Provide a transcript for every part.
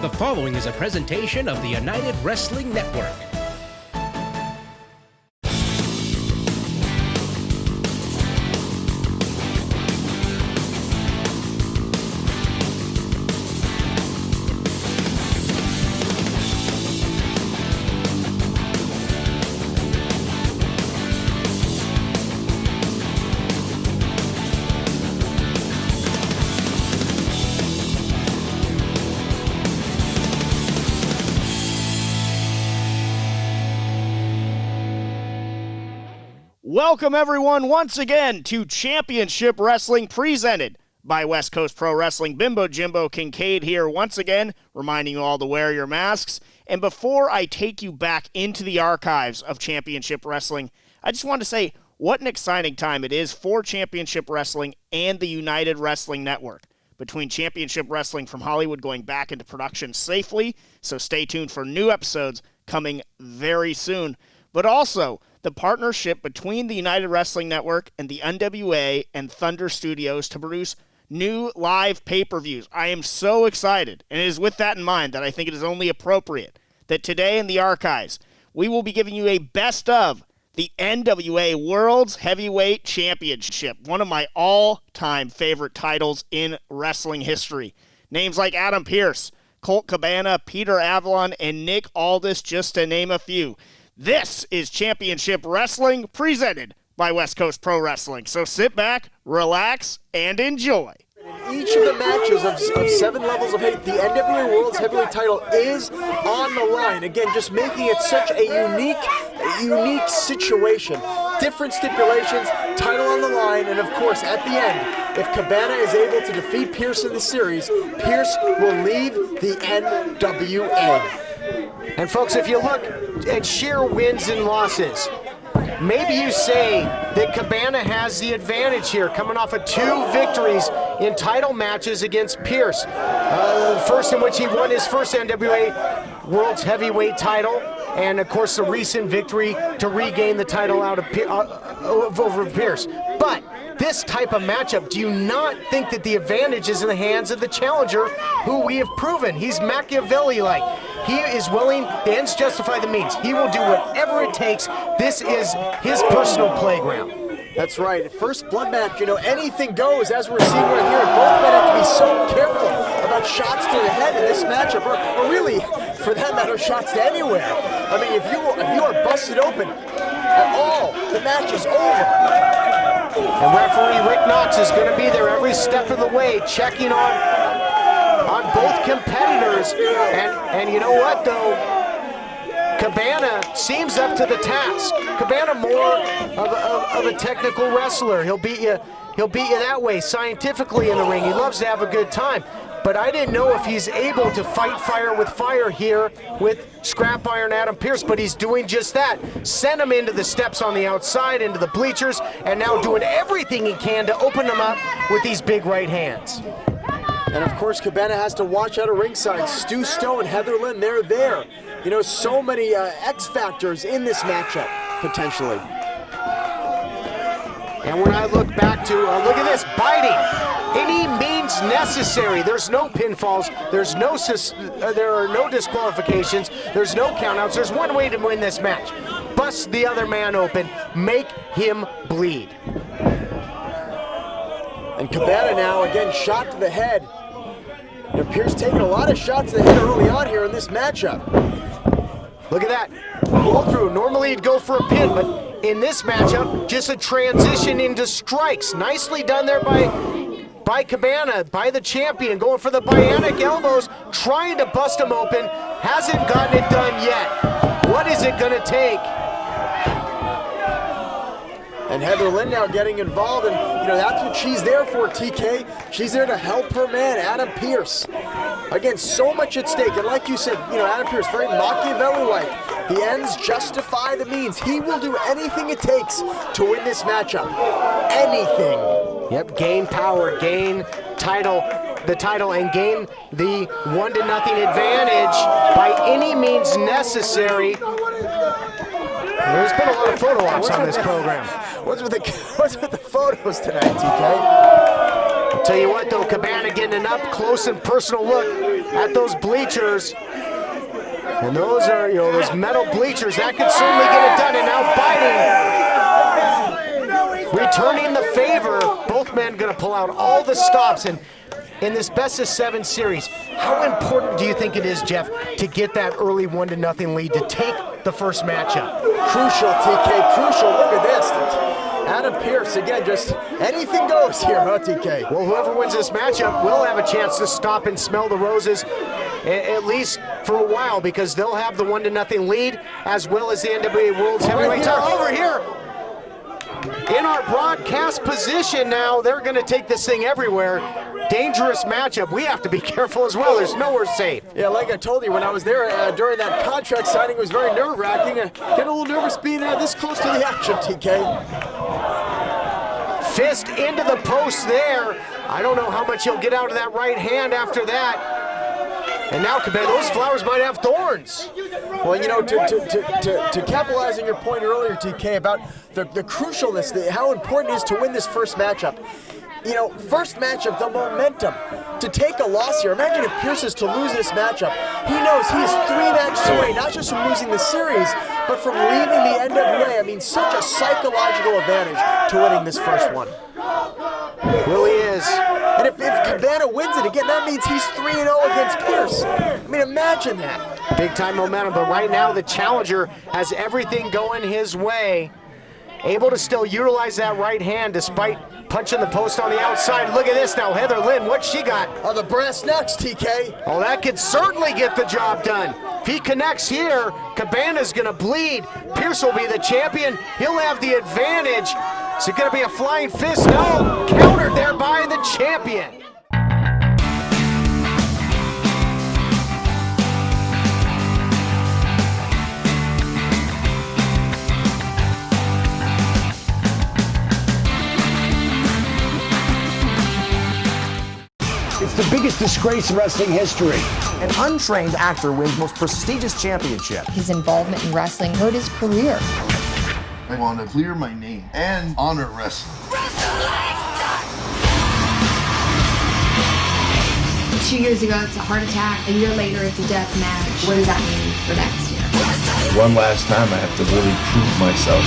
The following is a presentation of the United Wrestling Network. Welcome, everyone, once again to Championship Wrestling presented by West Coast Pro Wrestling. Bimbo Jimbo, Kincaid here once again, reminding you all to wear your masks. And before I take you back into the archives of Championship Wrestling, I just want to say what an exciting time it is for Championship Wrestling and the United Wrestling Network. Between Championship Wrestling from Hollywood going back into production safely, so stay tuned for new episodes coming very soon. But also, the partnership between the United Wrestling Network and the NWA and Thunder Studios to produce new live pay-per-views. I am so excited, and it is with that in mind that I think it is only appropriate that today in the archives, we will be giving you a best of the NWA World's Heavyweight Championship, one of my all-time favorite titles in wrestling history. Names like Adam Pearce, Colt Cabana, Peter Avalon, and Nick Aldis, just to name a few. This is Championship Wrestling presented by West Coast Pro Wrestling. So sit back, relax, and enjoy. In each of the matches of 7 levels of hate, the NWA World's Heavyweight title is on the line. Again, just making it such a unique situation. Different stipulations, title on the line, and of course, at the end, if Cabana is able to defeat Pearce in the series, Pearce will leave the NWA. And folks, if you look at sheer wins and losses, maybe you say that Cabana has the advantage here, coming off of 2 victories in title matches against Pearce. First in which he won his first NWA World's Heavyweight title, and of course the recent victory to regain the title out of over Pearce. But this type of matchup, do you not think that the advantage is in the hands of the challenger, who we have proven he's Machiavelli-like? He is willing, the ends justify the means. He will do whatever it takes. This is his personal playground. That's right. First blood match, anything goes, as we're seeing right here. Both men have to be so careful about shots to the head in this matchup, or really, for that matter, shots to anywhere. I mean, if you are busted open at all, the match is over. And referee Rick Knox is going to be there every step of the way, checking on both competitors. And you know what, though? Cabana seems up to the task. Cabana more of a technical wrestler. He'll beat you that way, scientifically in the ring. He loves to have a good time. But I didn't know if he's able to fight fire with fire here with Scrap Iron Adam Pearce, but he's doing just that. Sent him into the steps on the outside, into the bleachers, and now doing everything he can to open them up with these big right hands. And of course, Cabana has to watch out of ringside. Stu Stone, Heather Lynn, they're there. So many X factors in this matchup, potentially. And when I look back to, look at this, biting. Any means necessary. There's no pinfalls. There are no disqualifications. There's no countouts. There's one way to win this match. Bust the other man open. Make him bleed. And Cabana now, again, shot to the head. Pearce taking a lot of shots to the head early on here in this matchup. Look at that. Roll through. Normally he'd go for a pin, but in this matchup, just a transition into strikes. Nicely done there by Cabana, by the champion, going for the bionic elbows, trying to bust him open. Hasn't gotten it done yet. What is it going to take? And Heather Lynn now getting involved, and that's what she's there for, TK. She's there to help her man, Adam Pearce. Again, so much at stake, and like you said, Adam Pearce, very Machiavelli-like. The ends justify the means. He will do anything it takes to win this matchup. Anything. Yep, gain power, gain the title, and gain the 1-0 advantage by any means necessary. There's been a lot of photo ops on this program. What's with the photos tonight, TK? I'll tell you what, though, Cabana getting an up-close and personal look at those bleachers. And those are, those metal bleachers. That could certainly get it done. And now biting. Returning the favor. Both men going to pull out all the stops. And in this best-of-7 series, how important do you think it is, Jeff, to get that early 1-0 lead, to take the first matchup? Crucial, TK, crucial. Look at this. Adam Pearce, again, just anything goes here, huh, TK? Well, whoever wins this matchup will have a chance to stop and smell the roses, at least for a while, because they'll have the 1-0 lead, as well as the NWA World's Heavyweight title. Over here, in our broadcast position now, they're going to take this thing everywhere. Dangerous matchup. We have to be careful as well. There's nowhere safe. Yeah, like I told you, when I was there during that contract signing, it was very nerve-wracking. Getting a little nervous being this close to the action, TK. Fist into the post there. I don't know how much he'll get out of that right hand after that. And now, Cabana, those flowers might have thorns. Well, to capitalize on your point earlier, TK, about the crucialness, how important it is to win this first matchup. First matchup, the momentum. To take a loss here, imagine if Pearce is to lose this matchup. He knows he is 3 matches away, not just from losing the series, but from leaving the NWA. I mean, such a psychological advantage to winning this first one. Really is. And if Cabana wins it again, that means he's 3-0 against Pearce. I mean, imagine that. Big time momentum, but right now the challenger has everything going his way. Able to still utilize that right hand despite punching the post on the outside. Look at this now, Heather Lynn, what's she got? Oh, the brass knucks, TK. Oh, that could certainly get the job done. If he connects here, Cabana's gonna bleed. Pearce will be the champion. He'll have the advantage. Is it gonna be a flying fist? No, countered there by the champion. It's the biggest disgrace in wrestling history. An untrained actor wins most prestigious championship. His involvement in wrestling hurt his career. I want to clear my name and honor wrestling. 2 years ago, it's a heart attack. A year later, it's a death match. What does that mean for next year? One last time, I have to really prove myself.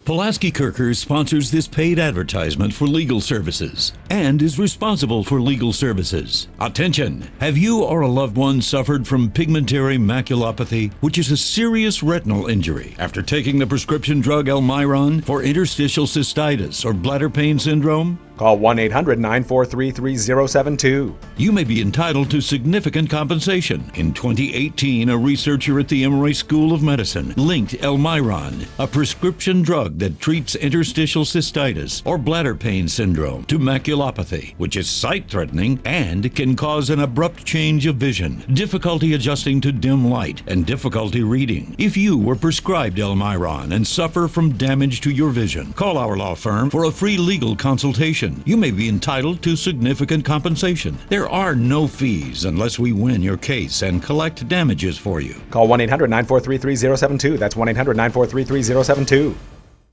Pulaski Kirker sponsors this paid advertisement for legal services and is responsible for legal services. Attention! Have you or a loved one suffered from pigmentary maculopathy, which is a serious retinal injury, after taking the prescription drug Almiron for interstitial cystitis or bladder pain syndrome? Call 1-800-943-3072. You may be entitled to significant compensation. In 2018, a researcher at the Emory School of Medicine linked Almiron, a prescription drug that treats interstitial cystitis or bladder pain syndrome, to maculopathy, which is sight-threatening and can cause an abrupt change of vision, difficulty adjusting to dim light, and difficulty reading. If you were prescribed Almiron and suffer from damage to your vision, call our law firm for a free legal consultation. You may be entitled to significant compensation. There are no fees unless we win your case and collect damages for you. Call 1-800-943-3072. That's 1-800-943-3072.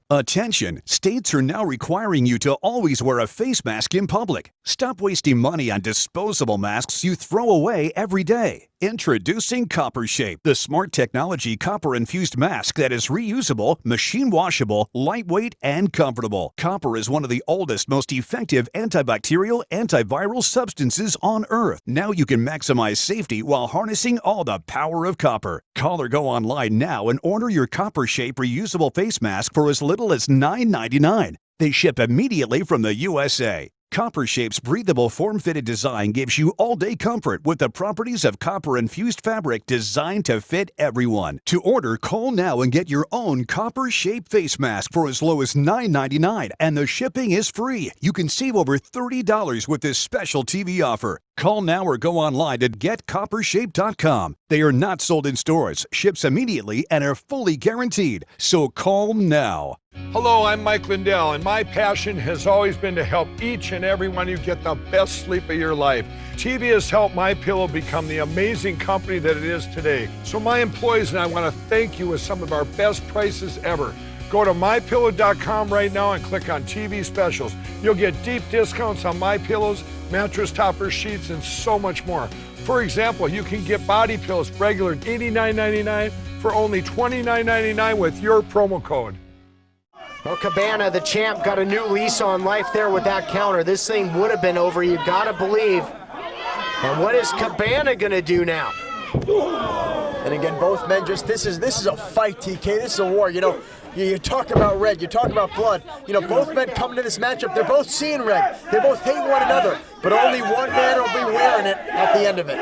Attention! States are now requiring you to always wear a face mask in public. Stop wasting money on disposable masks you throw away every day. Introducing Copper Shape, the smart technology copper-infused mask that is reusable, machine washable, lightweight, and comfortable. Copper is one of the oldest, most effective antibacterial, antiviral substances on Earth. Now you can maximize safety while harnessing all the power of copper. Call or go online now and order your Copper Shape reusable face mask for as little as $9.99. They ship immediately from the USA. Copper Shape's breathable form-fitted design gives you all-day comfort with the properties of copper-infused fabric designed to fit everyone. To order, call now and get your own Copper Shape face mask for as low as $9.99, and the shipping is free. You can save over $30 with this special TV offer. Call now or go online to getcoppershape.com. They are not sold in stores, ships immediately, and are fully guaranteed. So call now. Hello, I'm Mike Lindell, and my passion has always been to help each and every one of you get the best sleep of your life. TV has helped MyPillow become the amazing company that it is today. So my employees and I want to thank you with some of our best prices ever. Go to MyPillow.com right now and click on TV specials. You'll get deep discounts on MyPillows, mattress toppers, sheets, and so much more. For example, you can get body pillows regular $89.99 for only $29.99 with your promo code. Well, Cabana, the champ, got a new lease on life there with that counter. This thing would have been over, you gotta believe. And what is Cabana gonna do now? And again, both men this is a fight, TK. This is a war. You know, you talk about red, you talk about blood. You know, both men coming to this matchup, they're both seeing red. They both hate one another, but only one man will be wearing it at the end of it.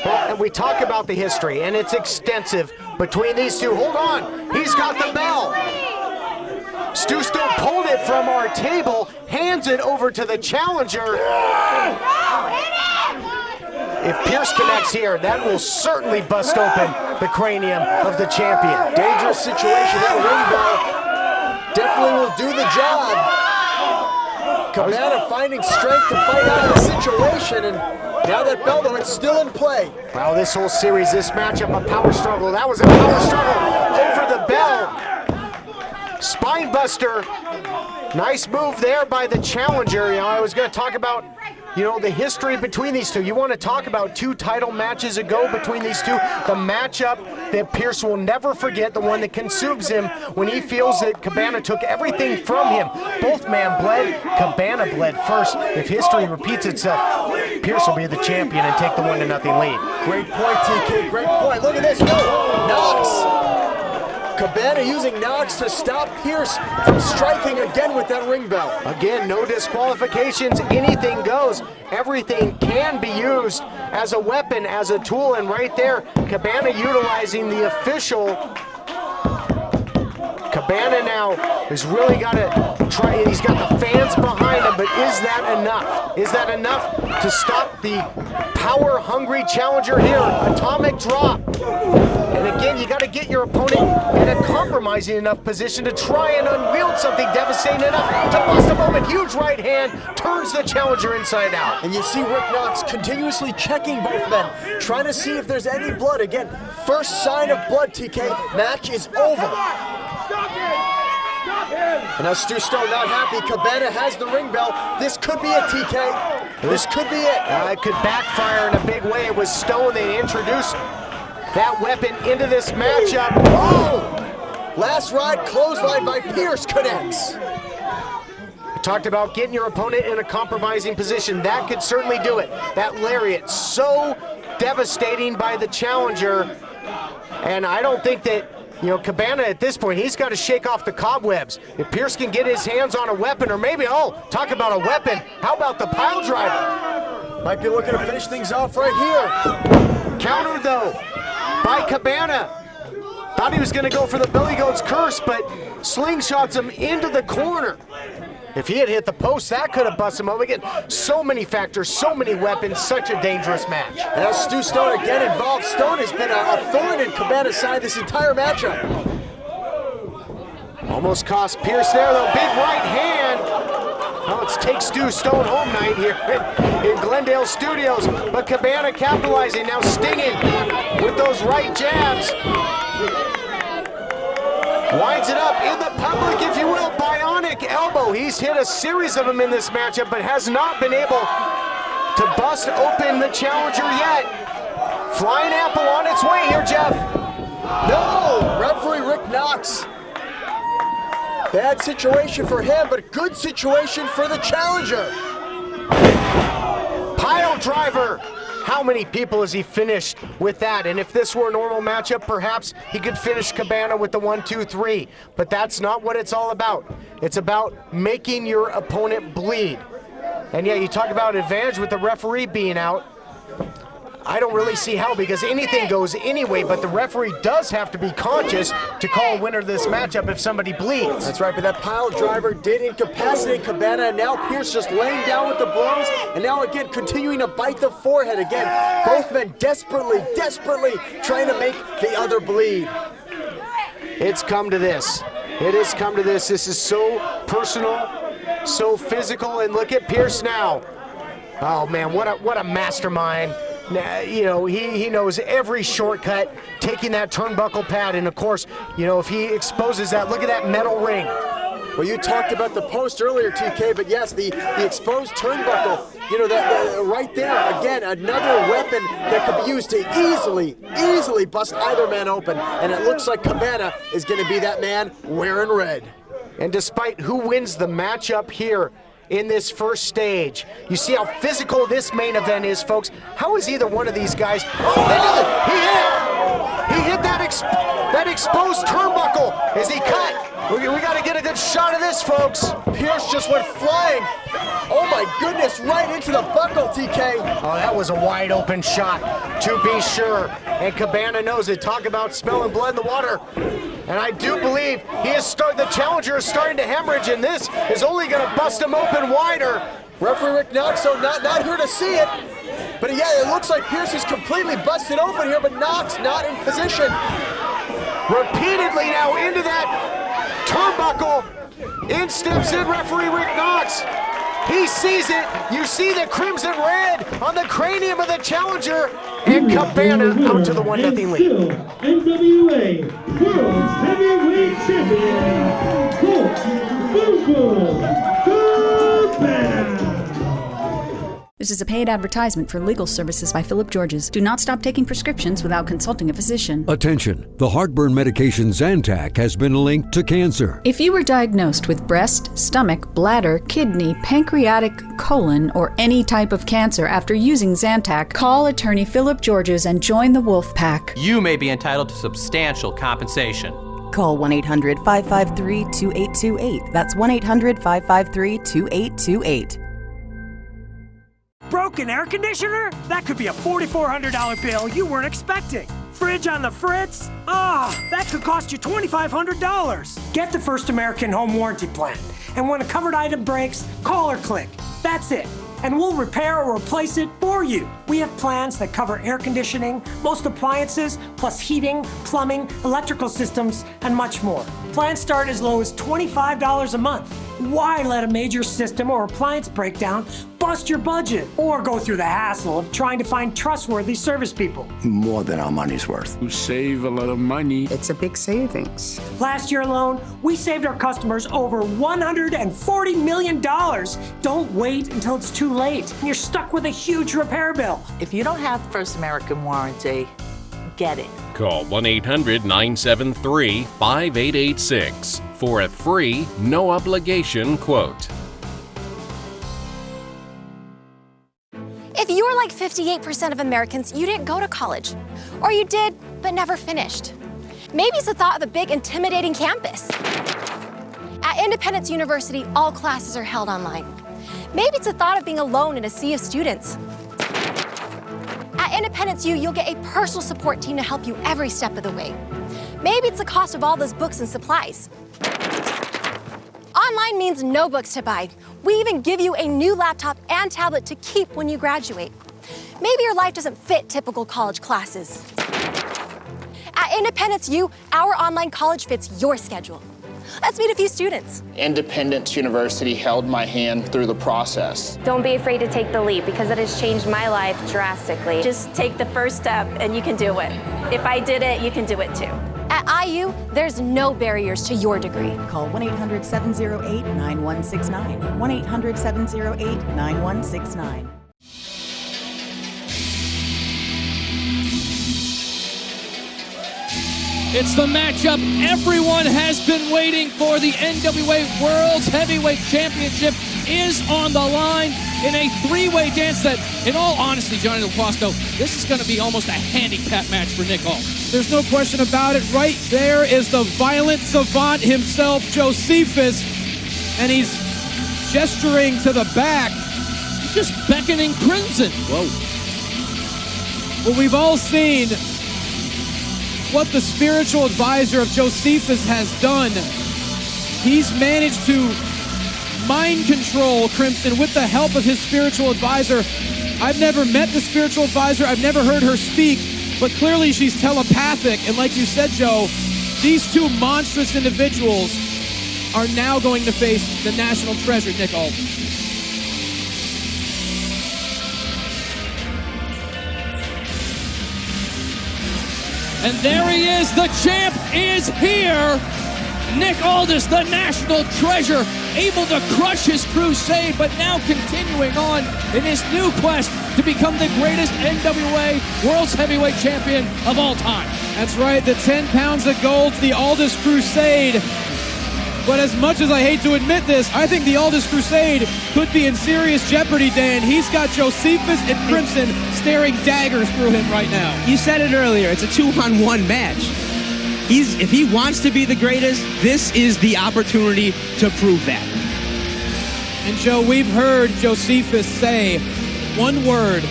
Well, and we talk about the history, and it's extensive between these two. Hold on, he's got the bell. Stu still pulled it from our table, hands it over to the challenger. If Pierce connects here, that will certainly bust open the cranium of the champion. Dangerous situation. That ring bell definitely will do the job. Cabana finding strength to fight out of the situation, and now that bell, though, it's still in play. Wow, this whole series, this matchup, a power struggle. That was a power struggle over the bell. Spine buster. Nice move there by the challenger. You know, I was going to talk about, you know, the history between these two. You want to talk about 2 title matches ago between these two. The matchup that Pierce will never forget, the one that consumes him when he feels that Cabana took everything from him. Both men bled. Cabana bled first. If history repeats itself, Pierce will be the champion and take the 1-0 lead. Great point, TK. Great point. Look at this. No, Knox. Cabana using Knox to stop Pierce from striking again with that ring bell. Again, no disqualifications, anything goes. Everything can be used as a weapon, as a tool, and right there, Cabana utilizing the official. Cabana now has really got to try, he's got the fans behind him, but is that enough? Is that enough to stop the power-hungry challenger here? Atomic drop. And again, you got to get your opponent in a compromising enough position to try and unwield something devastating enough to bust a moment. Huge right hand turns the challenger inside out. And you see Rick Knox continuously checking both men, trying to see if there's any blood. Again, first sign of blood, TK, match is over. And now Stu Stone not happy. Cabana has the ring bell. This could be it, TK. This could be it. It could backfire in a big way. It was Stone. They introduced that weapon into this matchup. Oh! Last ride clothesline by Pierce connects. I talked about getting your opponent in a compromising position. That could certainly do it. That lariat, so devastating by the challenger. And I don't think that, you know, Cabana at this point, he's got to shake off the cobwebs. If Pierce can get his hands on a weapon, or maybe, talk about a weapon. How about the pile driver? Might be looking to finish things off right here. Counter though by Cabana. Thought he was going to go for the Billy Goat's curse, but slingshots him into the corner. If he had hit the post, that could have busted him over. Again, so many factors, so many weapons, such a dangerous match. And now Stu Stone again involved. Stone has been a thorn in Cabana's side this entire matchup. Almost cost Pierce there, though. Big right hand. Well, it's take Stu Stone home night here in Glendale Studios. But Cabana capitalizing, now stinging with those right jabs. Winds it up in the public, if you will. Bionic elbow. He's hit a series of them in this matchup, but has not been able to bust open the challenger yet. Flying apple on its way here, Jeff. No! Referee Rick Knox. Bad situation for him, but good situation for the challenger. Pile driver. How many people has he finished with that? And if this were a normal matchup, perhaps he could finish Cabana with the 1-2-3. But that's not what it's all about. It's about making your opponent bleed. And yeah, you talk about advantage with the referee being out. I don't really see how, because anything goes anyway, but the referee does have to be conscious to call a winner of this matchup if somebody bleeds. That's right, but that pile driver did incapacitate Cabana, and now Pierce just laying down with the blows, and now again continuing to bite the forehead again. Both men desperately trying to make the other bleed. It's come to this. It has come to this. This is so personal, so physical, and look at Pierce now. Oh man, what a mastermind. You know, he knows every shortcut, taking that turnbuckle pad, and of course, you know, if he exposes that, look at that metal ring. Well, you talked about the post earlier, TK, but yes, the exposed turnbuckle, you know, that right there, again, another weapon that could be used to easily bust either man open, and it looks like Cabana is going to be that man wearing red. And despite who wins the matchup here in this first stage, you see how physical this main event is, folks. How is either one of these guys? Oh, he hit that exposed turnbuckle as he cut. We got to get a good shot of this, folks. Pierce just went flying. Oh my goodness, right into the buckle, TK. Oh, that was a wide open shot, to be sure. And Cabana knows it. Talk about smelling blood in the water. And I do believe the challenger is starting to hemorrhage, and this is only going to bust him open wider. Referee Rick Knox, so not here to see it. But yeah, it looks like Pierce is completely busted open here, but Knox not in position. Repeatedly now into that turnbuckle. In steps in referee Rick Knox. He sees it. You see the crimson red on the cranium of the challenger. And Cabana out to the 1-0 lead. NWA World Heavyweight Champion, Bimbo Cabana. This is a paid advertisement for legal services by Philip Georges. Do not stop taking prescriptions without consulting a physician. Attention! The heartburn medication Zantac has been linked to cancer. If you were diagnosed with breast, stomach, bladder, kidney, pancreatic, colon, or any type of cancer after using Zantac, call attorney Philip Georges and join the Wolf Pack. You may be entitled to substantial compensation. Call 1-800-553-2828. That's 1-800-553-2828. Broken air conditioner? That could be a $4,400 bill you weren't expecting. Fridge on the fritz? That could cost you $2,500. Get the First American Home Warranty Plan. And when a covered item breaks, call or click. That's it. And we'll repair or replace it for you. We have plans that cover air conditioning, most appliances, plus heating, plumbing, electrical systems, and much more. Plans start as low as $25 a month. Why let a major system or appliance breakdown bust your budget or go through the hassle of trying to find trustworthy service people? More than our money's worth. You save a lot of money. It's a big savings. Last year alone, we saved our customers over $140 million. Don't wait until it's too late. You're stuck with a huge repair bill. If you don't have First American Warranty, get it. Call 1-800-973-5886 for a free, no-obligation quote. If you're like 58% of Americans, you didn't go to college. Or you did, but never finished. Maybe it's the thought of a big, intimidating campus. At Independence University, all classes are held online. Maybe it's the thought of being alone in a sea of students. At Independence U, you'll get a personal support team to help you every step of the way. Maybe it's the cost of all those books and supplies. Online means no books to buy. We even give you a new laptop and tablet to keep when you graduate. Maybe your life doesn't fit typical college classes. At Independence U, our online college fits your schedule. Let's meet a few students. Independence University held my hand through the process. Don't be afraid to take the leap because it has changed my life drastically. Just take the first step and you can do it. If I did it, you can do it too. At IU, there's no barriers to your degree. Call 1-800-708-9169. 1-800-708-9169. It's the matchup everyone has been waiting for. The NWA World's Heavyweight Championship is on the line in a three-way dance that, in all honesty, Johnny LaPlasto, this is going to be almost a handicap match for Nick Hall. There's no question about it. Right there is the violent savant himself, Josephus, and he's gesturing to the back. He's just beckoning Crimson. Whoa. Well, we've all seen what the spiritual advisor of Josephus has done. He's managed to mind control Crimson with the help of his spiritual advisor. I've never met the spiritual advisor. I've never heard her speak, but clearly she's telepathic. And like you said, Joe, these two monstrous individuals are now going to face the national treasure, Nick Aldis. And there he is, the champ is here. Nick Aldis, the national treasure, able to crush his crusade, but now continuing on in his new quest to become the greatest NWA World's Heavyweight Champion of all time. That's right, the 10 pounds of gold, the Aldis Crusade. But as much as I hate to admit this, I think the Aldis Crusade could be in serious jeopardy, Dan. He's got Josephus and Crimson staring daggers through him right now. You said it earlier, it's a 2-on-1 match. If he wants to be the greatest, this is the opportunity to prove that. And Joe, we've heard Josephus say one word,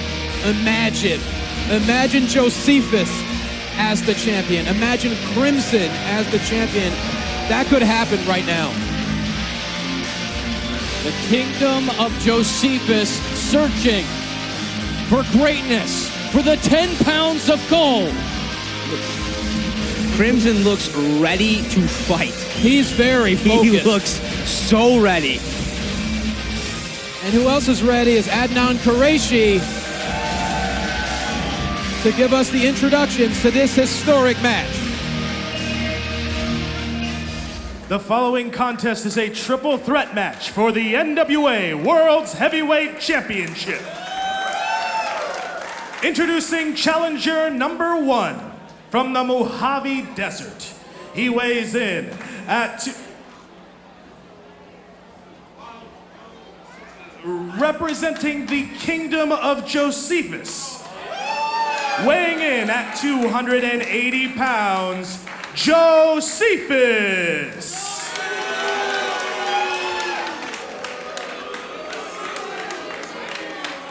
imagine. Imagine Josephus as the champion. Imagine Crimson as the champion. That could happen right now. The kingdom of Josephus searching for greatness, for the 10 pounds of gold. Crimson looks ready to fight. He's very focused. He looks so ready. And who else is ready is Adnan Qureshi to give us the introductions to this historic match. The following contest is a triple threat match for the NWA World's Heavyweight Championship. Introducing challenger number 1 from the Mojave Desert. He weighs in at representing the Kingdom of Josephus, weighing in at 280 pounds, Josephus.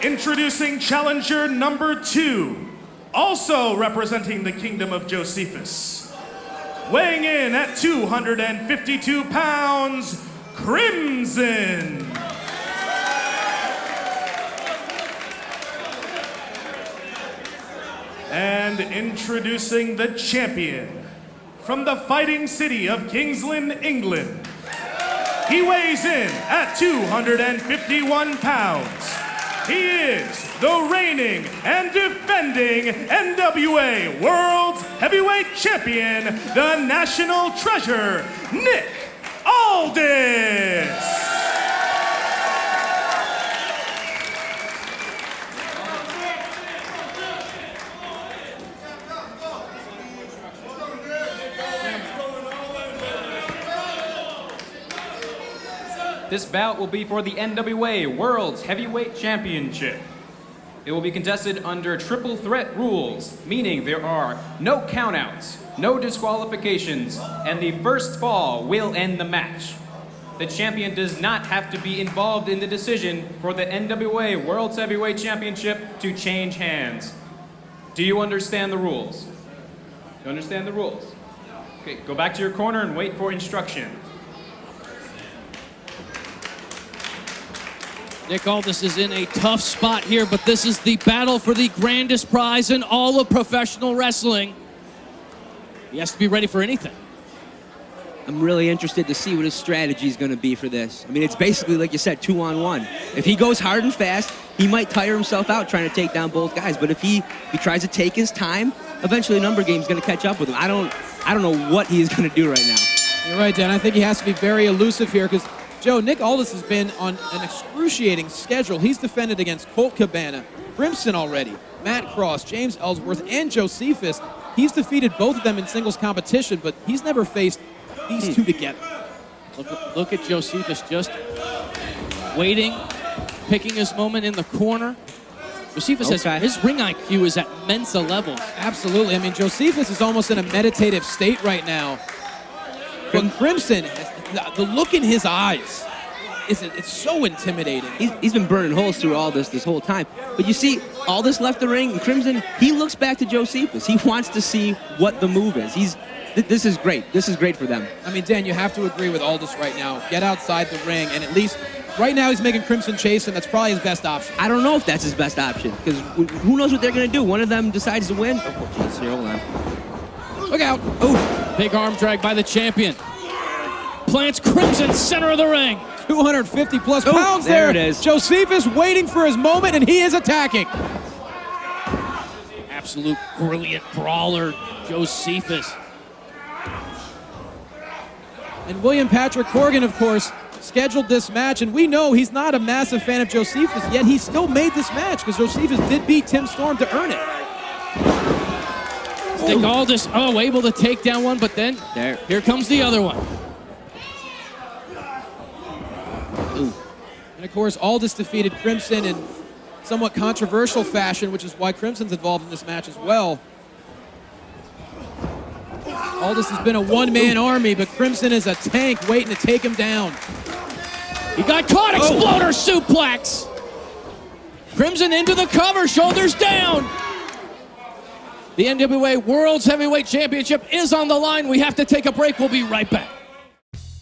Introducing challenger number 2, also representing the Kingdom of Josephus, weighing in at 252 pounds, Crimson. And introducing the champion from the fighting city of Kingsland, England. He weighs in at 251 pounds. He is the reigning and defending NWA World's Heavyweight Champion, the National Treasure, Nick Aldis. This bout will be for the NWA World's Heavyweight Championship. It will be contested under triple threat rules, meaning there are no countouts, no disqualifications, and the first fall will end the match. The champion does not have to be involved in the decision for the NWA World's Heavyweight Championship to change hands. Do you understand the rules? You understand the rules? Okay, go back to your corner and wait for instruction. Nick Aldis is in a tough spot here, but this is the battle for the grandest prize in all of professional wrestling. He has to be ready for anything. I'm really interested to see what his strategy is going to be for this. I mean, it's basically, like you said, 2-on-1. If he goes hard and fast, he might tire himself out trying to take down both guys. But if he tries to take his time, eventually a number game is going to catch up with him. I don't know what he is going to do right now. You're right, Dan. I think he has to be very elusive here because, Joe, Nick Aldis has been on an excruciating schedule. He's defended against Colt Cabana, Crimson already, Matt Cross, James Ellsworth, and Josephus. He's defeated both of them in singles competition, but he's never faced these two together. Look at Josephus just waiting, picking his moment in the corner. Josephus has, his ring IQ is at Mensa levels. Absolutely. I mean, Josephus is almost in a meditative state right now. But Crimson, the look in his eyes, it's so intimidating. He's been burning holes through all this whole time. But you see, Aldis left the ring, and Crimson, he looks back to Josephus. He wants to see what the move is. This is great. This is great for them. I mean, Dan, you have to agree with Aldis right now. Get outside the ring, and at least right now he's making Crimson chase him. That's probably his best option. I don't know if that's his best option, because who knows what they're going to do. One of them decides to win. Oh, jeez, here, hold on. Look out. Oh, big arm drag by the champion. plants Crimson center of the ring. 250 plus pounds there. there. It is. Josephus waiting for his moment, and he is attacking. Absolute brilliant brawler, Josephus. And William Patrick Corgan, of course, scheduled this match, and we know he's not a massive fan of Josephus, yet he still made this match because Josephus did beat Tim Storm to earn it. Stick Aldis, able to take down one, but then here comes the other one. Ooh. And of course, Aldis defeated Crimson in somewhat controversial fashion, which is why Crimson's involved in this match as well. Aldis has been a one-man army, but Crimson is a tank waiting to take him down. He got caught, exploder suplex. Crimson into the cover, shoulders down. The NWA World's Heavyweight Championship is on the line. We have to take a break. We'll be right back.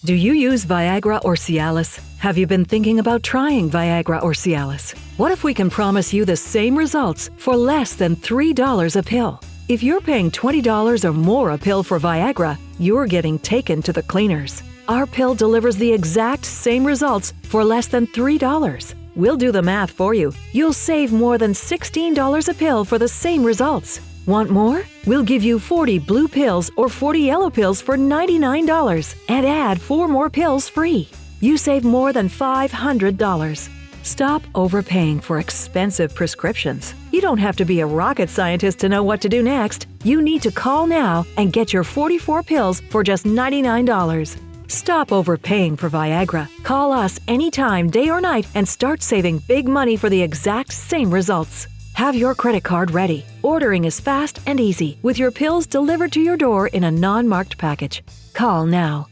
Do you use Viagra or Cialis? Have you been thinking about trying Viagra or Cialis? What if we can promise you the same results for less than $3 a pill? If you're paying $20 or more a pill for Viagra, you're getting taken to the cleaners. Our pill delivers the exact same results for less than $3. We'll do the math for you. You'll save more than $16 a pill for the same results. Want more? We'll give you 40 blue pills or 40 yellow pills for $99 and add 4 more pills free. You save more than $500. Stop overpaying for expensive prescriptions. You don't have to be a rocket scientist to know what to do next. You need to call now and get your 44 pills for just $99. Stop overpaying for Viagra. Call us anytime, day or night, and start saving big money for the exact same results. Have your credit card ready. Ordering is fast and easy, with your pills delivered to your door in a non-marked package. Call now.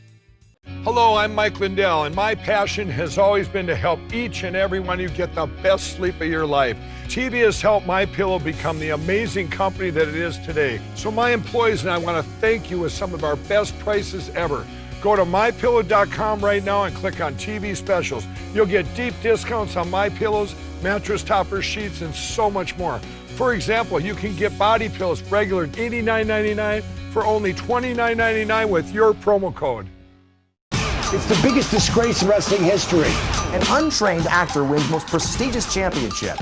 Hello, I'm Mike Lindell, and my passion has always been to help each and every one of you get the best sleep of your life. TV has helped MyPillow become the amazing company that it is today. So my employees and I want to thank you with some of our best prices ever. Go to MyPillow.com right now and click on TV specials. You'll get deep discounts on MyPillows, mattress toppers, sheets, and so much more. For example, you can get body pillows regular $89.99 for only $29.99 with your promo code. It's the biggest disgrace in wrestling history. An untrained actor wins most prestigious championship.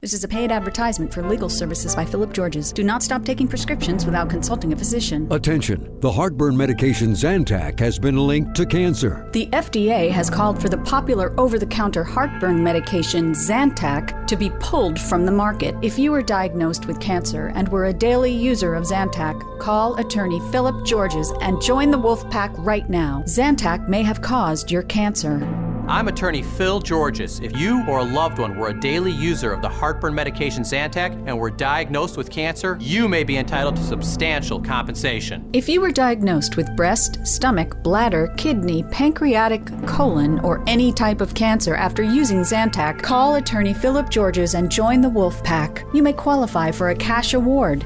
This is a paid advertisement for legal services by Philip Georges. Do not stop taking prescriptions without consulting a physician. Attention, the heartburn medication Zantac has been linked to cancer. The FDA has called for the popular over-the-counter heartburn medication Zantac to be pulled from the market. If you were diagnosed with cancer and were a daily user of Zantac, call attorney Philip Georges and join the Wolf Pack right now. Zantac may have caused your cancer. I'm attorney Phil Georges. If you or a loved one were a daily user of the heartburn medication Zantac and were diagnosed with cancer, you may be entitled to substantial compensation. If you were diagnosed with breast, stomach, bladder, kidney, pancreatic, colon, or any type of cancer after using Zantac, call attorney Philip Georges and join the Wolf Pack. You may qualify for a cash award.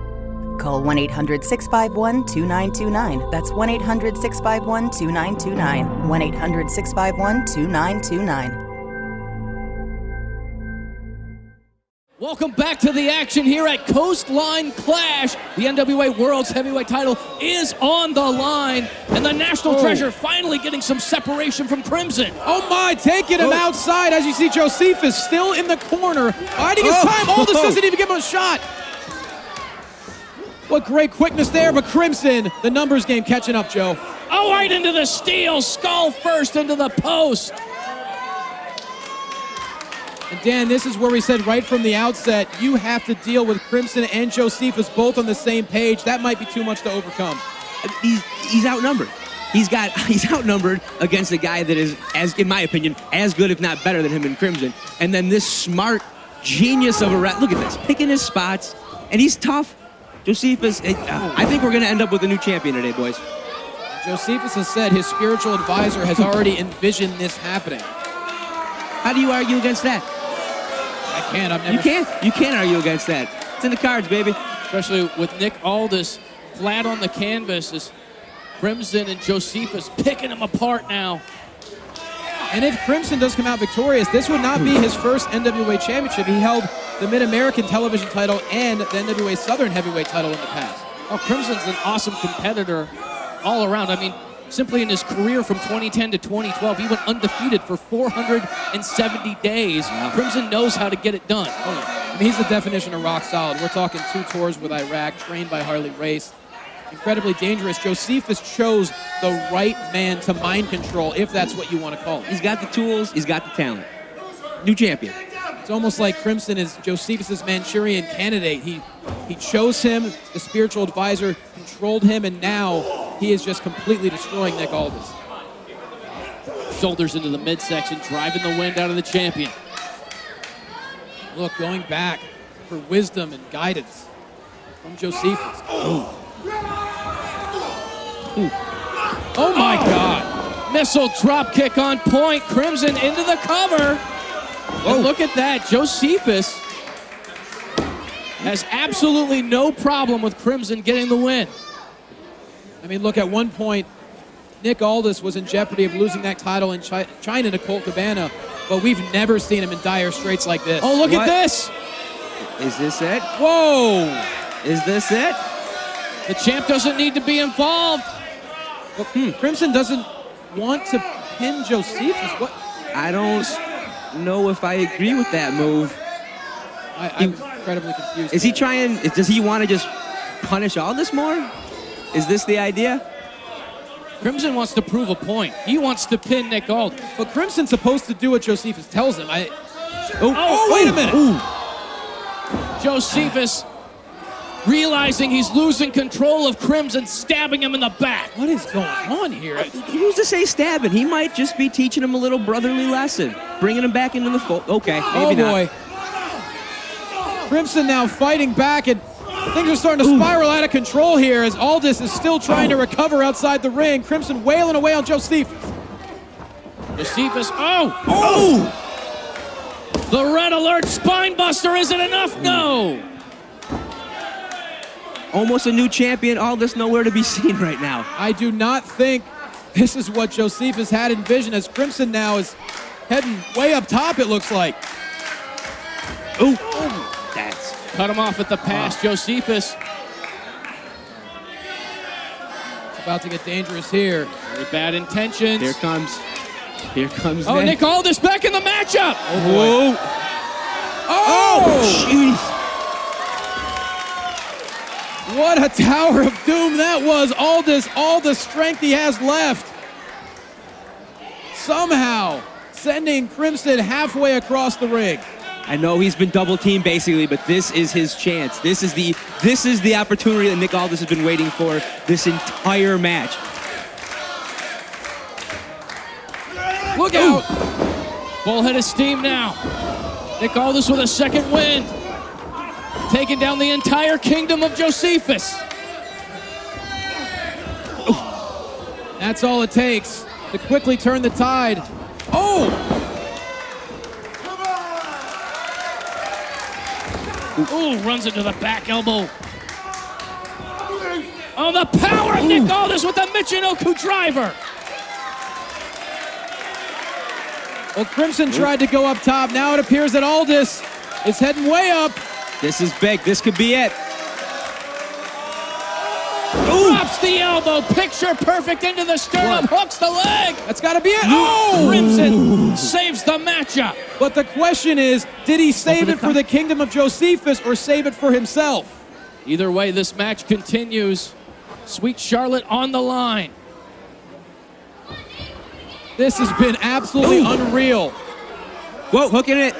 Call 1-800-651-2929. That's 1-800-651-2929. 1-800-651-2929. Welcome back to the action here at Coastline Clash. The NWA World's Heavyweight title is on the line, and the National Treasure finally getting some separation from Crimson. Oh my, taking him outside as you see Josephus still in the corner, biding his time. Aldis doesn't even give him a shot. What great quickness there, but Crimson, the numbers game catching up, Joe. Oh, right into the steel, skull first into the post. And Dan, this is where we said right from the outset, you have to deal with Crimson and Josephus both on the same page. That might be too much to overcome. He's outnumbered. He's outnumbered against a guy that is, as in my opinion, as good if not better than him in Crimson. And then this smart genius of a rat. Look at this, picking his spots, and he's tough. Josephus, I think we're going to end up with a new champion today, boys. Josephus has said his spiritual advisor has already envisioned this happening. How do you argue against that? I can't. I've never. You can't argue against that. It's in the cards, baby. Especially with Nick Aldis flat on the canvas as Crimson and Josephus picking him apart now. And if Crimson does come out victorious, this would not be his first NWA championship. He held the Mid-American television title and the NWA Southern heavyweight title in the past. Oh, Crimson's an awesome competitor all around. I mean, simply in his career from 2010 to 2012, he went undefeated for 470 days. Wow. Crimson knows how to get it done. I mean, he's the definition of rock solid. We're talking 2 tours with Iraq, trained by Harley Race. Incredibly dangerous. Josephus chose the right man to mind control, if that's what you want to call it. He's got the tools. He's got the talent. New champion. It's almost like Crimson is Josephus' Manchurian candidate. He chose him, the spiritual advisor, controlled him, and now he is just completely destroying Nick Aldis. Shoulders into the midsection, driving the wind out of the champion. Look, going back for wisdom and guidance from Josephus. Oh my God. Missile drop kick on point. Crimson into the cover. And look at that. Josephus has absolutely no problem with Crimson getting the win. I mean, look, at one point, Nick Aldis was in jeopardy of losing that title in China to Colt Cabana, but we've never seen him in dire straits like this. Oh, look at this. Is this it? Whoa. Is this it? The champ doesn't need to be involved. Well, Crimson doesn't want to pin Josephus. What? I don't know if I agree with that move. I'm incredibly confused. Is he trying, does he want to just punish Aldis more? Is this the idea? Crimson wants to prove a point. He wants to pin Nick Aldis. But Crimson's supposed to do what Josephus tells him. Wait a minute. Ooh. Josephus, realizing he's losing control of Crimson, stabbing him in the back. What is going on here? Who's to say stabbing? He might just be teaching him a little brotherly lesson, bringing him back into the fold. Okay, maybe not. Crimson now fighting back, and things are starting to spiral out of control here as Aldis is still trying to recover outside the ring. Crimson wailing away on Josephus. Josephus, the red alert spine buster, is it enough? No. Almost a new champion, Aldis nowhere to be seen right now. I do not think this is what Josephus had envisioned, as Crimson now is heading way up top, it looks like. That's cut him off at the pass. Josephus. It's about to get dangerous here. Very bad intentions. Here comes Nick Aldis back in the matchup. Oh, boy. Jeez. What a tower of doom that was. Aldis, all the strength he has left, somehow sending Crimson halfway across the ring. I know he's been double teamed basically, but this is his chance. This is the opportunity that Nick Aldis has been waiting for this entire match. Look out! Full head of steam now. Nick Aldis with a second wind. Taking down the entire kingdom of Josephus. That's all it takes to quickly turn the tide. Ooh, runs into the back elbow. Oh, the power of Nick Aldis with the Michinoku driver. Well, Crimson tried to go up top. Now it appears that Aldis is heading way up. This is big. This could be it. Drops the elbow. Picture perfect into the sternum. Hooks the leg. That's got to be it. Crimson saves the matchup. But the question is, did he save it for the kingdom of Josephus or save it for himself? Either way, this match continues. Sweet Charlotte on the line. This has been absolutely unreal. Whoa, hooking it.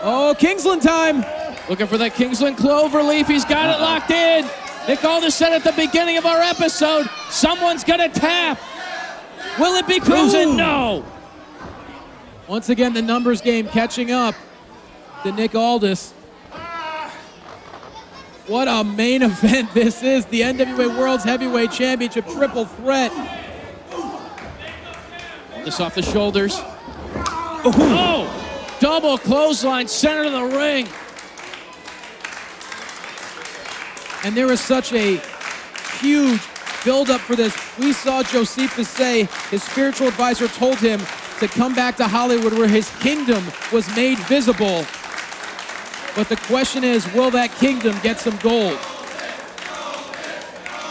Oh, Kingsland time. Looking for that Kingsland cloverleaf. He's got it locked in. Nick Aldis said at the beginning of our episode, someone's gonna tap. Will it be Crimson? No. Once again, the numbers game catching up to Nick Aldis. What a main event this is. The NWA World's Heavyweight Championship triple threat. This off the shoulders. Oh! Double clothesline, center of the ring. And there was such a huge build-up for this. We saw Josephus say his spiritual advisor told him to come back to Hollywood where his kingdom was made visible. But the question is, will that kingdom get some gold?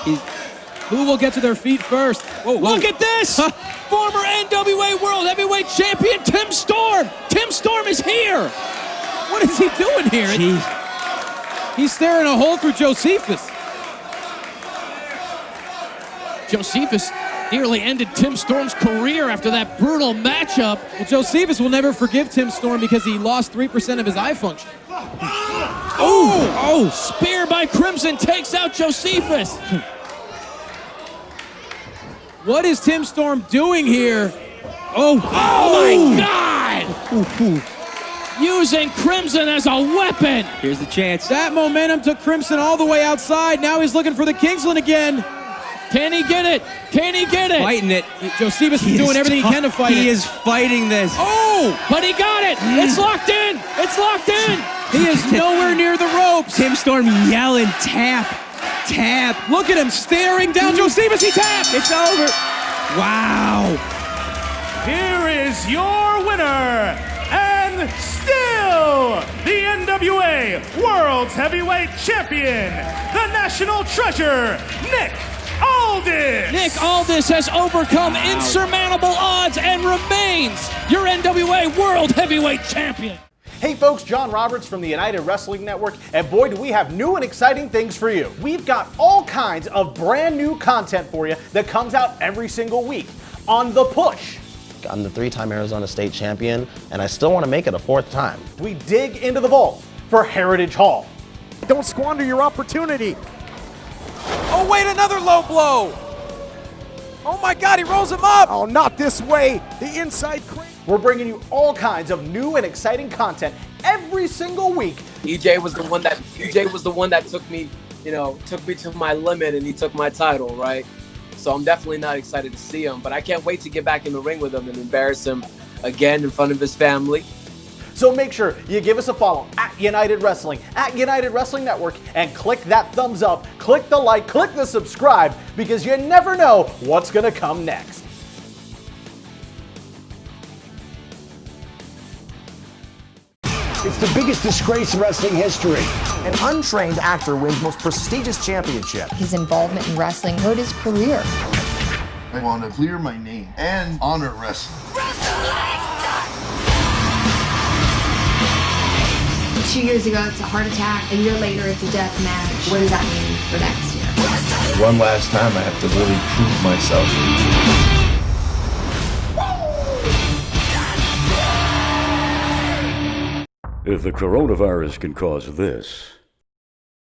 Who will get to their feet first? Whoa, whoa. Look at this! Former NWA World Heavyweight Champion Tim Storm! Tim Storm is here! What is he doing here? He's staring a hole through Josephus. Josephus nearly ended Tim Storm's career after that brutal matchup. Well, Josephus will never forgive Tim Storm because he lost 3% of his eye function. Oh! Spear by Crimson takes out Josephus. What is Tim Storm doing here? Oh my God! Using Crimson as a weapon. Here's the chance. That momentum took Crimson all the way outside. Now he's looking for the Kingsland again. Can he get it? Can he get it? Fighting it. Josephus is doing everything he can to fight it. He is fighting this. Oh, but he got it. It's locked in. It's locked in. He is nowhere near the ropes. Tim Storm yelling, tap, tap. Look at him staring down Josephus. He tapped. It's over. Wow. Here is your winner, and still the NWA World's Heavyweight Champion, the National Treasure, Nick Aldis. Nick Aldis has overcome insurmountable odds and remains your NWA World Heavyweight Champion. Hey folks, John Roberts from the United Wrestling Network, and boy do we have new and exciting things for you. We've got all kinds of brand new content for you that comes out every single week on The Push. I'm the 3-time Arizona State champion, and I still want to make it a 4th time. We dig into the vault for Heritage Hall. Don't squander your opportunity. Oh wait, another low blow. Oh my God, he rolls him up. Oh, not this way. The inside crane. We're bringing you all kinds of new and exciting content every single week. EJ was the one that took me to my limit, and he took my title, right? So I'm definitely not excited to see him, but I can't wait to get back in the ring with him and embarrass him again in front of his family. So make sure you give us a follow at United Wrestling, at United Wrestling Network, and click that thumbs up, click the like, click the subscribe, because you never know what's gonna come next. It's the biggest disgrace in wrestling history. An untrained actor wins most prestigious championship. His involvement in wrestling hurt his career. I want to clear my name and honor wrestling. 2 years ago, it's a heart attack. A year later, it's a death match. What does that mean for next year? One last time, I have to really prove myself. If the coronavirus can cause this,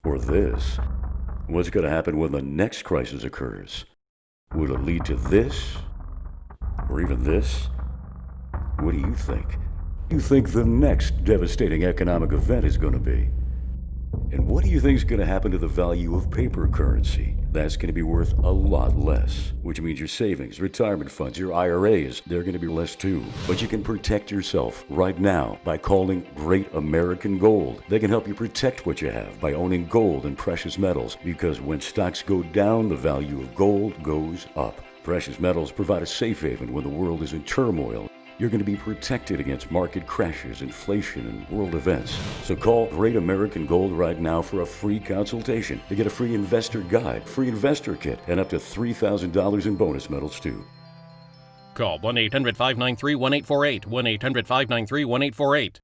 or this, what's going to happen when the next crisis occurs? Will it lead to this, or even this? What do you think? You think the next devastating economic event is going to be? And what do you think is going to happen to the value of paper currency? That's going to be worth a lot less, which means your savings, retirement funds, your IRAs, they're going to be less too. But you can protect yourself right now by calling Great American Gold. They can help you protect what you have by owning gold and precious metals, because when stocks go down, the value of gold goes up. Precious metals provide a safe haven when the world is in turmoil. You're going to be protected against market crashes, inflation, and world events. So call Great American Gold right now for a free consultation to get a free investor guide, free investor kit, and up to $3,000 in bonus medals too. Call 1-800-593-1848, 1-800-593-1848.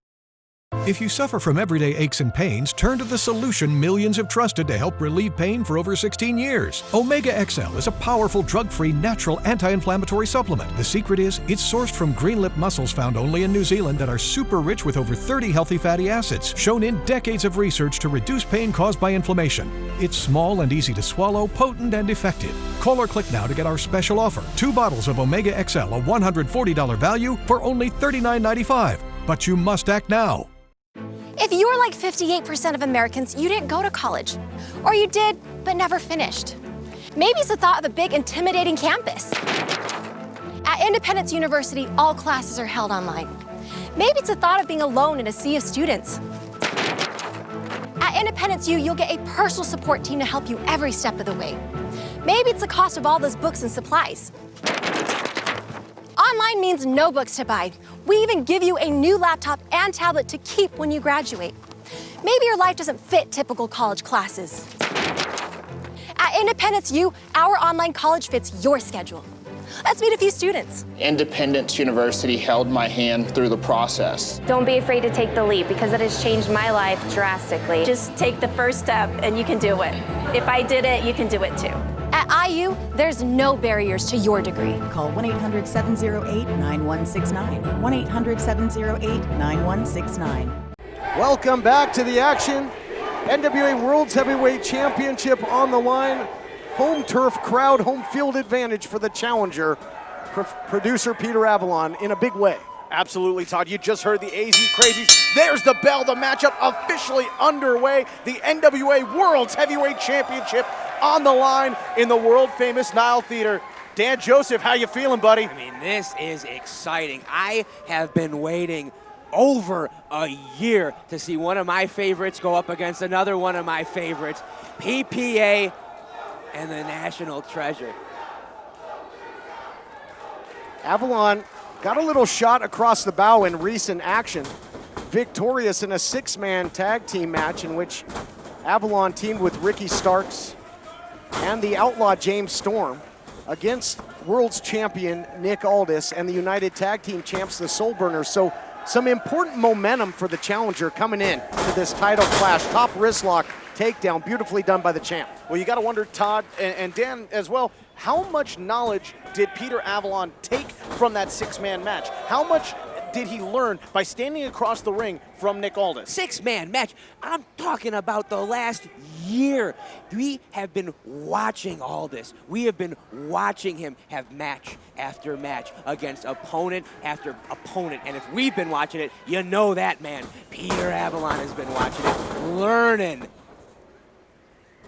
If you suffer from everyday aches and pains, turn to the solution millions have trusted to help relieve pain for over 16 years. Omega XL is a powerful drug-free natural anti-inflammatory supplement. The secret is it's sourced from green lip mussels found only in New Zealand that are super rich with over 30 healthy fatty acids, shown in decades of research to reduce pain caused by inflammation. It's small and easy to swallow, potent and effective. Call or click now to get our special offer. 2 bottles of Omega XL, a $140 value for only $39.95. But you must act now. If you're like 58% of Americans, you didn't go to college. Or you did, but never finished. Maybe it's the thought of a big, intimidating campus. At Independence University, all classes are held online. Maybe it's the thought of being alone in a sea of students. At Independence U, you'll get a personal support team to help you every step of the way. Maybe it's the cost of all those books and supplies. Online means no books to buy. We even give you a new laptop and tablet to keep when you graduate. Maybe your life doesn't fit typical college classes. At At Independence U, our online college fits your schedule. Let's meet a few students. Independence University held my hand through the process. Don't be afraid to take the leap because it has changed my life drastically. Just take the first step and you can do it. If I did it, you can do it too. At IU, there's no barriers to your degree. Call 1-800-708-9169. 1-800-708-9169. Welcome back to the action. NWA World's Heavyweight Championship on the line. Home turf crowd, home field advantage for the challenger. Producer Peter Avalon in a big way. Absolutely, Todd. You just heard the AZ Crazies. There's the bell. The matchup officially underway. The NWA World's Heavyweight Championship on the line in the world-famous Nile Theater. Dan Joseph, how you feeling, buddy? I mean, this is exciting. I have been waiting over a year to see one of my favorites go up against another one of my favorites, PPA and the National Treasure. Avalon got a little shot across the bow in recent action. Victorious in a six-man tag team match in which Avalon teamed with Ricky Starks and the outlaw James Storm against world's champion Nick Aldis and the United Tag Team champs, the Soul Burners. So some important momentum for the challenger coming in to this title clash. Top wrist lock takedown, beautifully done by the champ. Well, you got to wonder, Todd, and Dan as well, how much knowledge did Peter Avalon take from that six-man match? How much did he learn by standing across the ring from Nick Aldis? Six-man match. I'm talking about the last year. We have been watching Aldis. We have been watching him have match after match against opponent after opponent. And if we've been watching it, you know that, man. Peter Avalon has been watching it, learning.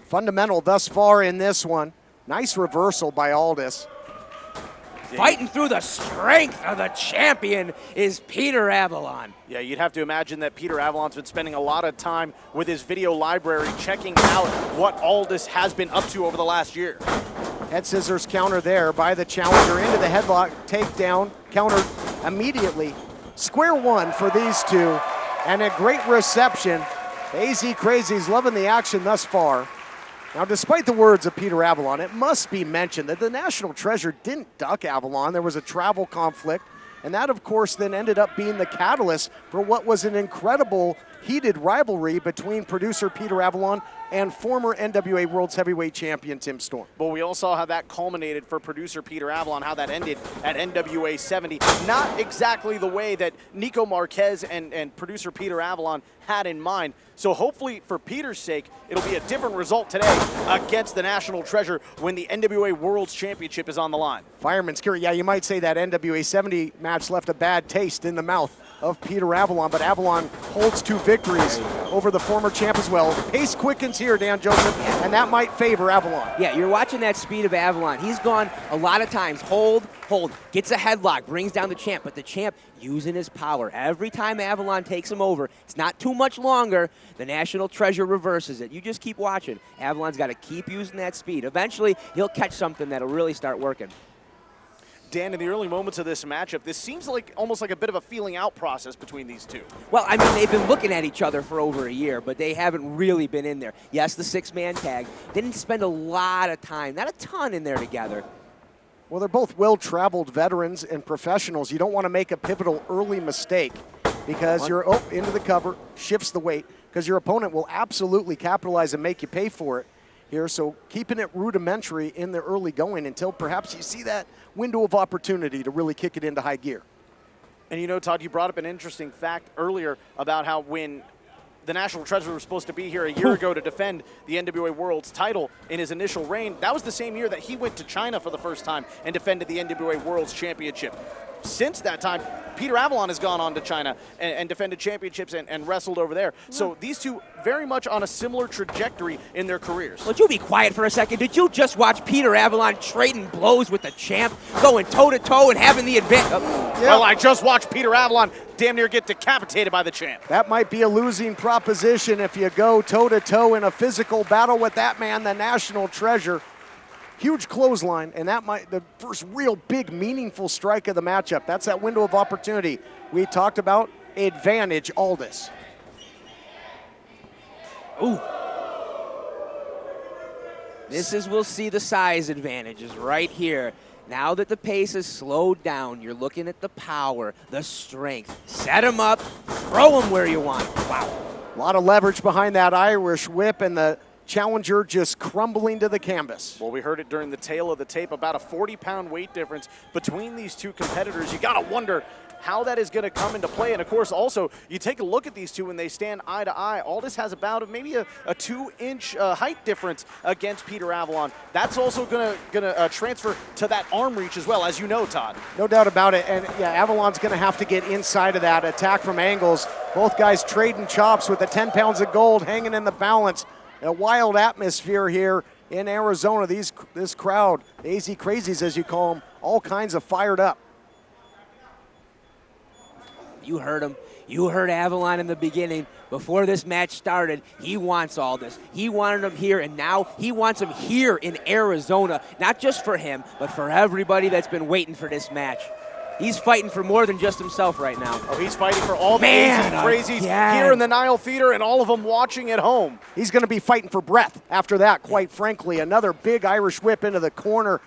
Fundamental thus far in this one. Nice reversal by Aldis. Fighting through the strength of the champion is Peter Avalon. Yeah, you'd have to imagine that Peter Avalon's been spending a lot of time with his video library checking out what Aldis has been up to over the last year. Head scissors counter there by the challenger into the headlock, takedown, countered immediately. Square one for these two, and a great reception. AZ Crazy's loving the action thus far. Now, despite the words of Peter Avalon, it must be mentioned that the National Treasure didn't duck Avalon. There was a travel conflict, and that, of course, then ended up being the catalyst for what was an incredible heated rivalry between producer Peter Avalon and former NWA World's Heavyweight Champion Tim Storm. But we all saw how that culminated for producer Peter Avalon, how that ended at NWA 70. Not exactly the way that Nico Marquez and producer Peter Avalon had in mind. So hopefully, for Peter's sake, it'll be a different result today against the National Treasure when the NWA World's Championship is on the line. Fireman's carry. Yeah, you might say that NWA 70 match left a bad taste in the mouth of Peter Avalon, but Avalon holds two victories over the former champ as well. Pace quickens here, Dan Joseph, and that might favor Avalon. Yeah, you're watching that speed of Avalon. He's gone a lot of times, hold, gets a headlock, brings down the champ, but the champ using his power. Every time Avalon takes him over, it's not too much longer, the National Treasure reverses it. You just keep watching. Avalon's got to keep using that speed. Eventually, he'll catch something that'll really start working. Dan, in the early moments of this matchup, this seems like almost like a bit of a feeling out process between these two. Well, I mean, they've been looking at each other for over a year, but they haven't really been in there. Yes, the six-man tag. Didn't spend a lot of time, not a ton in there together. Well, they're both well-traveled veterans and professionals. You don't want to make a pivotal early mistake because you're into the cover, shifts the weight, because your opponent will absolutely capitalize and make you pay for it here. So keeping it rudimentary in the early going until perhaps you see that window of opportunity to really kick it into high gear. And you know, Todd, you brought up an interesting fact earlier about how when the National Treasure was supposed to be here a year ago to defend the NWA World's title in his initial reign, that was the same year that he went to China for the first time and defended the NWA World's Championship. Since that time, Peter Avalon has gone on to China and defended championships and wrestled over there. So these two very much on a similar trajectory in their careers. Would you be quiet for a second? Did you just watch Peter Avalon trading blows with the champ, going toe-to-toe and having the advantage? Well, I just watched Peter Avalon damn near get decapitated by the champ. That might be a losing proposition if you go toe-to-toe in a physical battle with that man, the National Treasure. Huge clothesline, and that might the first real big meaningful strike of the matchup. That's that window of opportunity we talked about. Advantage Aldis. Ooh. We'll see the size advantages right here. Now that the pace has slowed down, you're looking at the power, the strength. Set him up, throw him where you want. Wow. A lot of leverage behind that Irish whip, and the challenger just crumbling to the canvas. Well, we heard it during the tail of the tape, about a 40-pound weight difference between these two competitors. You got to wonder how that is going to come into play. And of course, also, you take a look at these two when they stand eye to eye. Aldis has about maybe a 2-inch height difference against Peter Avalon. That's also going to transfer to that arm reach as well, as you know, Todd. No doubt about it. And yeah, Avalon's going to have to get inside of that attack from angles. Both guys trading chops with the 10 pounds of gold hanging in the balance. A wild atmosphere here in Arizona. This crowd, AZ Crazies as you call them, all kinds of fired up. You heard him. You heard Avalon in the beginning. Before this match started, he wants all this. He wanted him here, and now he wants him here in Arizona. Not just for him, but for everybody that's been waiting for this match. He's fighting for more than just himself right now. Oh, he's fighting for all the AZ Crazies here in the Nile Theater and all of them watching at home. He's going to be fighting for breath after that, quite frankly. Another big Irish whip into the corner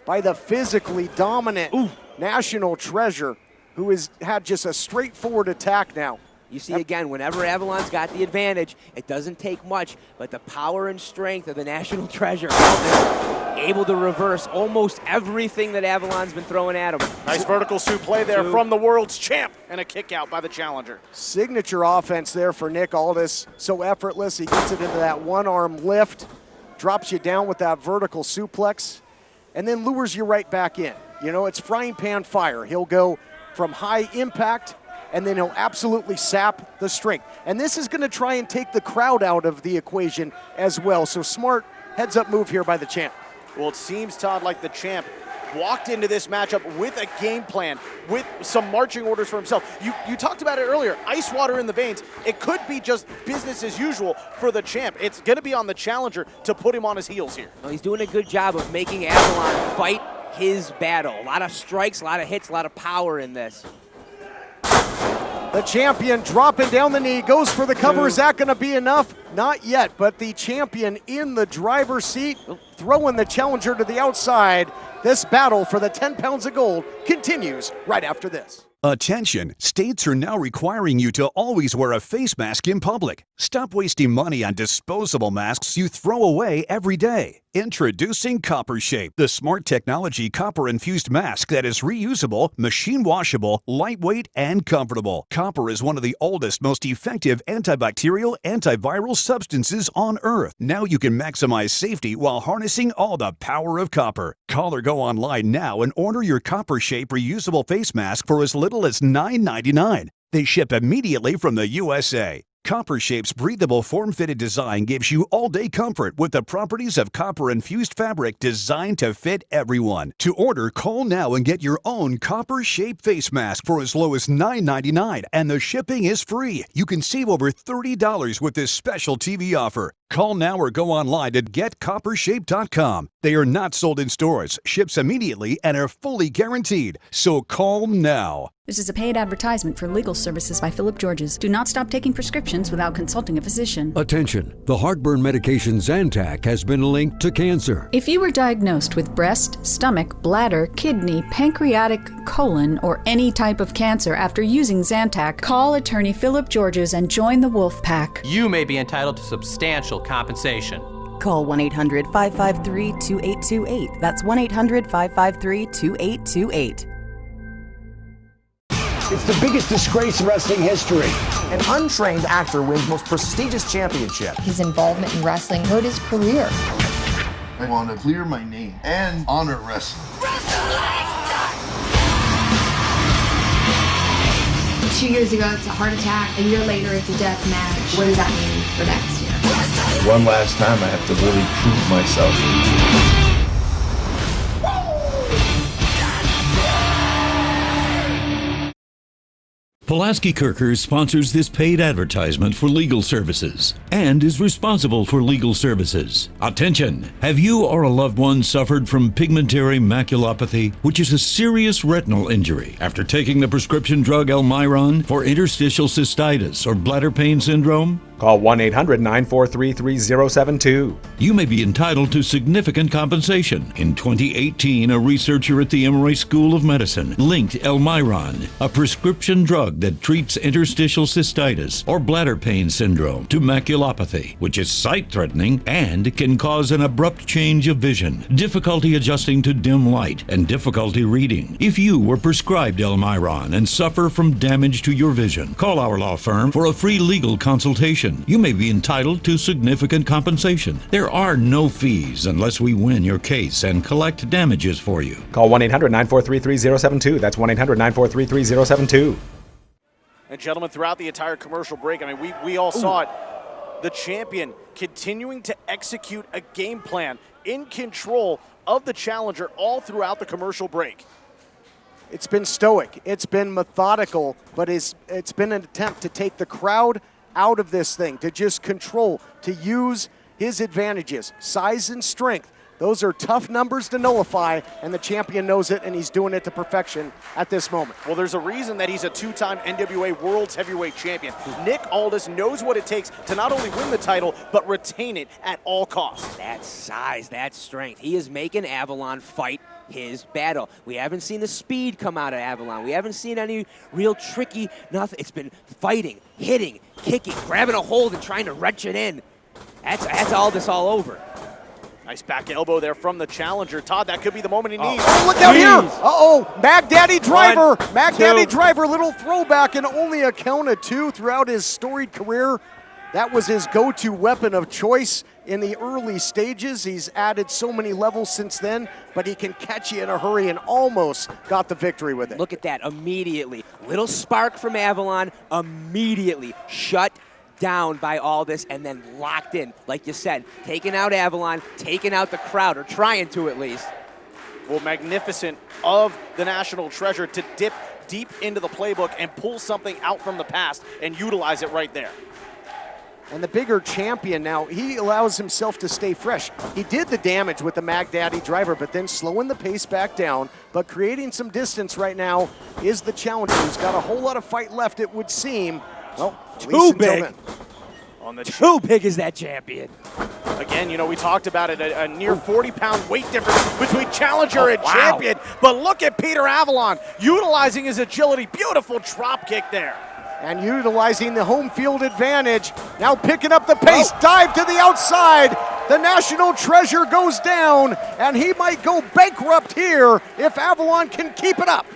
by the physically dominant national treasure, who has had just a straightforward attack now. You see, again, whenever Avalon's got the advantage, it doesn't take much, but the power and strength of the national treasure, Aldis, able to reverse almost everything that Avalon's been throwing at him. Nice vertical suplex there from the world's champ, and a kick out by the challenger. Signature offense there for Nick Aldis. So effortless, he gets it into that one-arm lift, drops you down with that vertical suplex, and then lures you right back in. You know, it's frying pan fire. He'll go from high impact, and then he'll absolutely sap the strength. And this is going to try and take the crowd out of the equation as well. So smart heads-up move here by the champ. Well, it seems, Todd, like the champ walked into this matchup with a game plan, with some marching orders for himself. You talked about it earlier, ice water in the veins. It could be just business as usual for the champ. It's going to be on the challenger to put him on his heels here. Well, he's doing a good job of making Avalon fight his battle. A lot of strikes, a lot of hits, a lot of power in this. The champion dropping down the knee, goes for the cover. Is that going to be enough? Not yet, but the champion in the driver's seat, throwing the challenger to the outside. This battle for the 10 pounds of gold continues right after this. Attention, states are now requiring you to always wear a face mask in public. Stop wasting money on disposable masks you throw away every day. Introducing Copper Shape, the smart technology copper-infused mask that is reusable, machine washable, lightweight, and comfortable. Copper is one of the oldest, most effective antibacterial, antiviral substances on Earth. Now you can maximize safety while harnessing all the power of copper. Call or go online now and order your Copper Shape reusable face mask for as little as $9.99. They ship immediately from the USA. Copper Shape's breathable form-fitted design gives you all-day comfort with the properties of copper-infused fabric designed to fit everyone. To order, call now and get your own Copper Shape face mask for as low as $9.99, and the shipping is free. You can save over $30 with this special TV offer. Call now or go online at getcoppershape.com. They are not sold in stores, ships immediately, and are fully guaranteed. So call now. This is a paid advertisement for legal services by Philip Georges. Do not stop taking prescriptions without consulting a physician. Attention, the heartburn medication Zantac has been linked to cancer. If you were diagnosed with breast, stomach, bladder, kidney, pancreatic, colon, or any type of cancer after using Zantac, call attorney Philip Georges and join the Wolf Pack. You may be entitled to substantial compensation. Call 1-800-553-2828. That's 1-800-553-2828. It's the biggest disgrace in wrestling history. An untrained actor wins most prestigious championship. His involvement in wrestling hurt his career. I want to clear my name and honor wrestling. 2 years ago, it's a heart attack. A year later, it's a death match. What does that mean for next year? One last time, I have to really prove myself. Pulaski Kirker sponsors this paid advertisement for legal services and is responsible for legal services. Attention! Have you or a loved one suffered from pigmentary maculopathy, which is a serious retinal injury after taking the prescription drug Elmiron for interstitial cystitis or bladder pain syndrome? Call 1-800-943-3072. You may be entitled to significant compensation. In 2018, a researcher at the Emory School of Medicine linked Elmiron, a prescription drug that treats interstitial cystitis or bladder pain syndrome, to maculopathy, which is sight-threatening and can cause an abrupt change of vision, difficulty adjusting to dim light, and difficulty reading. If you were prescribed Elmiron and suffer from damage to your vision, call our law firm for a free legal consultation. You may be entitled to significant compensation. There are no fees unless we win your case and collect damages for you. Call 1-800-943-3072. That's 1-800-943-3072. And gentlemen, throughout the entire commercial break, I mean, we all saw it. The champion continuing to execute a game plan in control of the challenger all throughout the commercial break. It's been stoic, it's been methodical, but it's been an attempt to take the crowd out of this thing, to just control, to use his advantages, size and strength. Those are tough numbers to nullify, and the champion knows it, and he's doing it to perfection at this moment. Well, there's a reason that he's a two-time NWA World's Heavyweight Champion. Nick Aldis knows what it takes to not only win the title, but retain it at all costs. That size, that strength. He is making Avalon fight his battle. We haven't seen the speed come out of Avalon. We haven't seen any real tricky nothing. It's been fighting, hitting, kicking, grabbing a hold and trying to wrench it in. That's Aldis all over. Nice back elbow there from the challenger. Todd, that could be the moment he needs. Oh, look out here! Uh-oh, Mag Daddy Driver. Mag Daddy Driver, little throwback, and only a count of 2 throughout his storied career. That was his go-to weapon of choice in the early stages. He's added so many levels since then, but he can catch you in a hurry and almost got the victory with it. Look at that, immediately. Little spark from Avalon, immediately shut down by Aldis and then locked in. Like you said, taking out Avalon, taking out the crowd, or trying to at least. Well, magnificent of the National Treasure to dip deep into the playbook and pull something out from the past and utilize it right there. And the bigger champion now, he allows himself to stay fresh. He did the damage with the Mag Daddy Driver, but then slowing the pace back down, but creating some distance right now is the challenger, who's got a whole lot of fight left, it would seem. Well, too big. Too big is that champion. Again, you know, we talked about it, a near 40-pound weight difference between challenger and champion. But look at Peter Avalon utilizing his agility. Beautiful drop kick there. And utilizing the home field advantage. Now picking up the pace, dive to the outside. The National Treasure goes down, and he might go bankrupt here if Avalon can keep it up.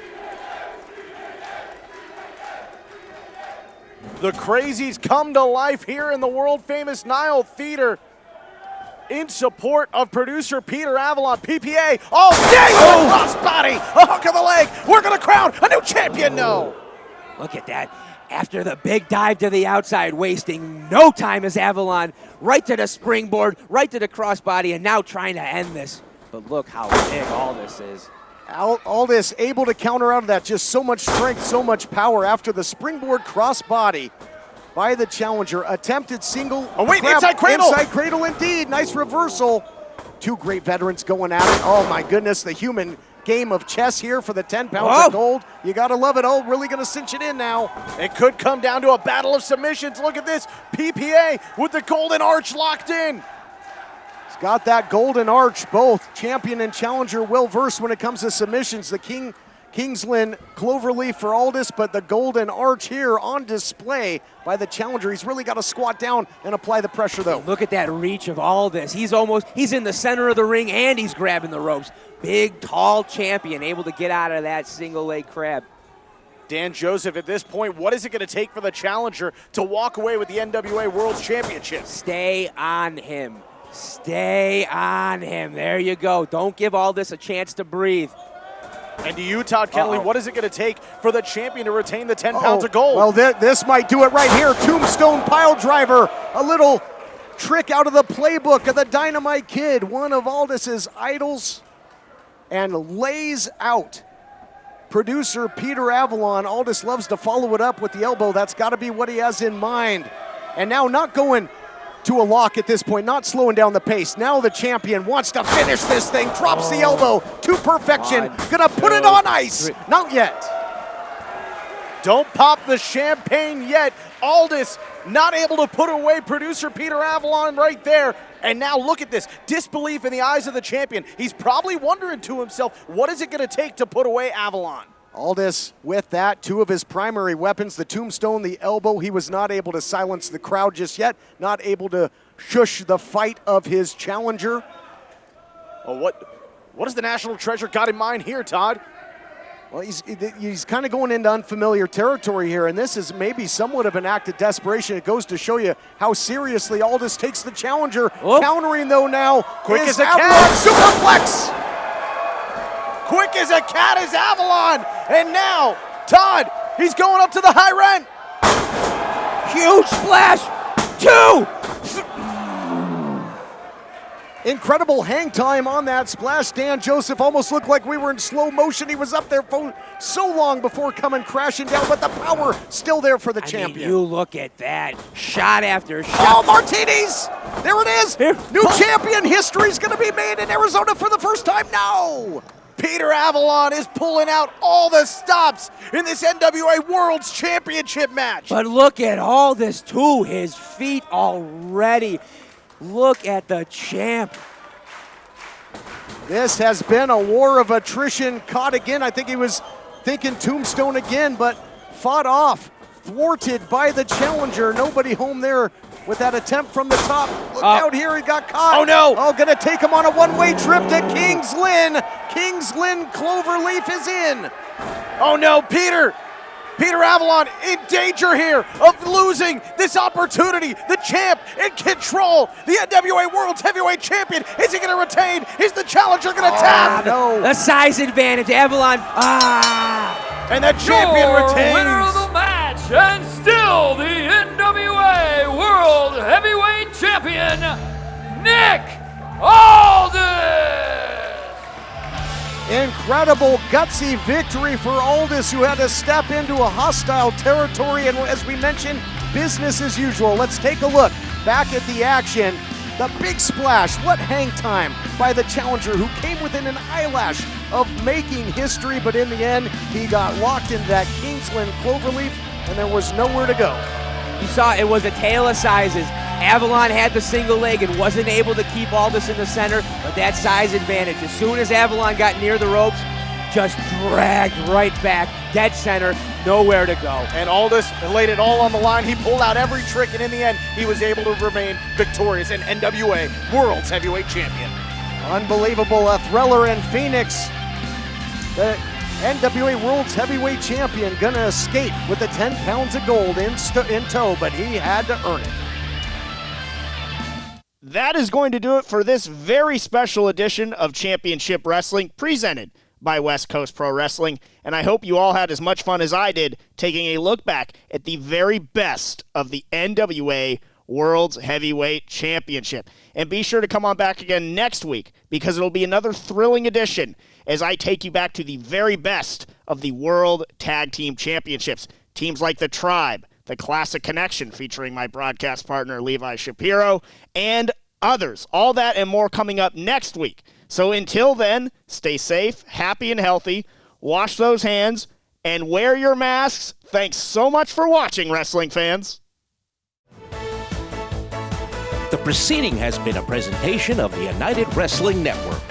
The crazies come to life here in the world-famous Nile Theater in support of producer Peter Avalon, PPA. Oh, dang, crossbody, a hook of the leg. We're going to crown a new champion, no. Look at that. After the big dive to the outside, wasting no time as Avalon, right to the springboard, right to the crossbody, and now trying to end this. But look how big Aldis is. Aldis able to counter out of that. Just so much strength, so much power after the springboard crossbody by the challenger. Attempted single. Oh, wait, inside cradle. Inside cradle indeed. Nice reversal. Two great veterans going at it. Oh, my goodness, the human game of chess here for the 10 pounds of gold. You got to love it. Oh, really going to cinch it in now. It could come down to a battle of submissions. Look at this. PPA with the golden arch locked in. He's got that golden arch. Both champion and challenger well versed when it comes to submissions. The Kingsland Cloverleaf for Aldis, but the golden arch here on display by the challenger. He's really got to squat down and apply the pressure, though. Look at that reach of Aldis. He's in the center of the ring and he's grabbing the ropes. Big, tall champion able to get out of that single leg crab. Dan Joseph, at this point, what is it going to take for the challenger to walk away with the NWA World Championship? Stay on him. Stay on him. There you go. Don't give Aldis a chance to breathe. And to you, Todd Kennelly, what is it going to take for the champion to retain the 10 pounds of gold? Well, this might do it right here. Tombstone pile driver. A little trick out of the playbook of the Dynamite Kid, one of Aldis's idols, and lays out producer Peter Avalon. Aldis loves to follow it up with the elbow. That's got to be what he has in mind. And now not going to a lock at this point, not slowing down the pace. Now the champion wants to finish this thing, drops the elbow to perfection, gonna put it on ice. Not yet. Don't pop the champagne yet. Aldis not able to put away producer Peter Avalon right there. And now look at this, disbelief in the eyes of the champion. He's probably wondering to himself, what is it going to take to put away Avalon? Aldis with that, two of his primary weapons, the tombstone, the elbow. He was not able to silence the crowd just yet, not able to shush the fight of his challenger. Oh, what has the National Treasure got in mind here, Todd? Well, he's kind of going into unfamiliar territory here, and this is maybe somewhat of an act of desperation. It goes to show you how seriously Aldis takes the challenger. Oh. Countering, though, now. Quick as a cat. Superplex! Quick as a cat is Avalon. And now, Todd, he's going up to the high rent. Huge splash. 2. Incredible hang time on that splash. Dan Joseph almost looked like we were in slow motion. He was up there for so long before coming crashing down, but the power still there for the champion. Mean, you look at that. Shot after shot. Oh, Martinez! There it is! New champion history's going to be made in Arizona for the first time. No! Peter Avalon is pulling out all the stops in this NWA World's Championship match. But look at all this, too. His feet already. Look at the champ. This has been a war of attrition. Caught again. I think he was thinking tombstone again, but fought off. Thwarted by the challenger. Nobody home there with that attempt from the top. Look out here, he got caught. Oh no! Oh, gonna take him on a one-way trip to Kings Lynn. Kings Lynn Cloverleaf is in. Oh no, Peter Avalon in danger here of losing this opportunity. The champ in control. The NWA World's Heavyweight Champion. Is he gonna retain? Is the challenger gonna tap? No. The size advantage, Avalon. And the champion retains. Winner of the match and still the NWA World Heavyweight Champion, Nick Aldis. Incredible gutsy victory for Aldis, who had to step into a hostile territory, and as we mentioned, business as usual. Let's take a look back at the action. The big splash, what hang time by the challenger, who came within an eyelash of making history, but in the end, he got locked into that Kingsland Cloverleaf, and there was nowhere to go. You saw it was a tale of sizes. Avalon had the single leg and wasn't able to keep Aldis in the center, but that size advantage. As soon as Avalon got near the ropes, just dragged right back, dead center, nowhere to go. And Aldis laid it all on the line. He pulled out every trick, and in the end, he was able to remain victorious and NWA World's Heavyweight Champion. Unbelievable, a thriller in Phoenix. The NWA World's Heavyweight Champion gonna escape with the 10 pounds of gold in tow, but he had to earn it. That is going to do it for this very special edition of Championship Wrestling, presented by West Coast Pro Wrestling, and I hope you all had as much fun as I did taking a look back at the very best of the NWA World's Heavyweight Championship. And be sure to come on back again next week, because it'll be another thrilling edition as I take you back to the very best of the World Tag Team Championships. Teams like the Tribe, the Classic Connection featuring my broadcast partner Levi Shapiro, and others. All that and more coming up next week. So until then, stay safe, happy, and healthy. Wash those hands and wear your masks. Thanks so much for watching, wrestling fans. The proceeding has been a presentation of the United Wrestling Network.